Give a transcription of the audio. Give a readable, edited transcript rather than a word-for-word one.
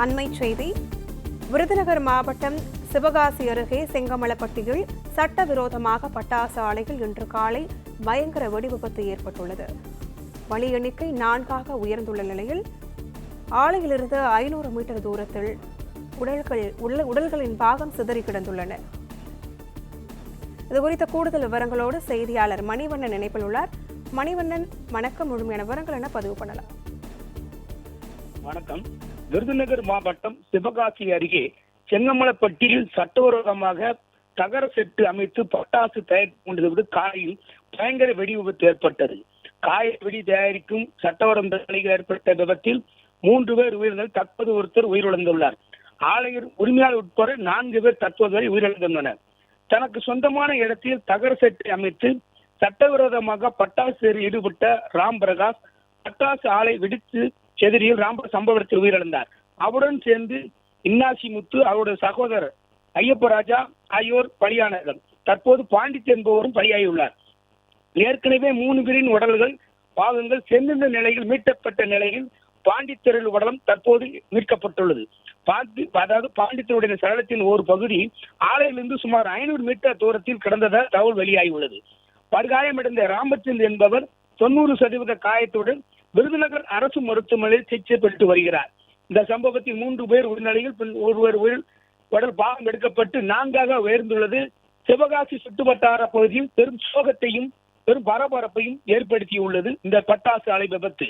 அண்மைச் செய்தி. விருதுநகர் மாவட்டம் சிவகாசி அருகே செங்கமலப்பட்டியில் சட்டவிரோதமாக பட்டாசு ஆலையில் இன்று காலை பயங்கர வெடிவிபத்து ஏற்பட்டுள்ளது. பலி எண்ணிக்கை 4ஆக உயர்ந்துள்ள நிலையில் ஆலையிலிருந்து 500 மீட்டர் தூரத்தில் உடல்களின் பாகம் சிதறி கிடந்துள்ளன. இதுகுறித்த கூடுதல் விவரங்களோடு செய்தியாளர் மணிவண்ணன் இணைப்பில் உள்ளார். மணிவண்ணன், வணக்கம். முழுமையான விவரங்கள் என்ன பதிவு பண்ணலாம்? வணக்கம். விருதுநகர் மாவட்டம் சிவகாசி அருகே செங்கமலப்பட்டியில் சட்டவிரோதமாக தகர செட்டு அமைத்து பட்டாசு தயாரித்துக் கொண்டது காலையில் பயங்கர வெடி விபத்து ஏற்பட்டது. காய வெடி தயாரிக்கும் சட்டவிரோத நிலையில் ஏற்பட்ட விபத்தில் 3 பேர் உயிரிழந்தனர். தற்போது ஒருத்தர் உயிரிழந்துள்ளார். ஆலையில் உரிமையாளர் உட்பட 4 பேர் தற்போது வரை உயிரிழந்துள்ளனர். தனக்கு சொந்தமான இடத்தில் தகர செட்டு அமைத்து சட்டவிரோதமாக பட்டாசு ஈடுபட்ட ராம் பிரகாஷ் பட்டாசு ஆலை வெடித்து செதிரியில் சம்பவ இடத்தில் உயிரிழந்தார். அவருடன் சேர்ந்து இன்னாசி முத்து, அவருடைய சகோதரர் ஐயப்பராஜா ஆகியோர் பலியானார்கள். தற்போது பாண்டித் என்பவரும் பலியாகியுள்ளார். ஏற்கனவே 3 பேரின் உடல்கள் பாகங்கள் சென்றிருந்த நிலையில் மீட்கப்பட்ட நிலையில் பாண்டித்தரில் உடலம் தற்போது மீட்கப்பட்டுள்ளது. அதாவது பாண்டித்தருடைய சடலத்தின் ஒரு பகுதி ஆலையிலிருந்து சுமார் 500 மீட்டர் தூரத்தில் கிடந்ததாக தகவல் வெளியாகியுள்ளது. படுகாயமடைந்த ராமச்சந்த் என்பவர் 90% காயத்துடன் விருதுநகர் அரசு மருத்துவமனையில் சிகிச்சை பெற்று வருகிறார். இந்த சம்பவத்தில் 3 பேர் உயிர்நிலையில் ஒருவர் உடல் பாகம் எடுக்கப்பட்டு 4ஆக உயர்ந்துள்ளது. சிவகாசி சுற்றுவட்டார பகுதியில் பெரும் சோகத்தையும் பெரும் பரபரப்பையும் ஏற்படுத்தியுள்ளது இந்த பட்டாசு ஆலை விபத்து.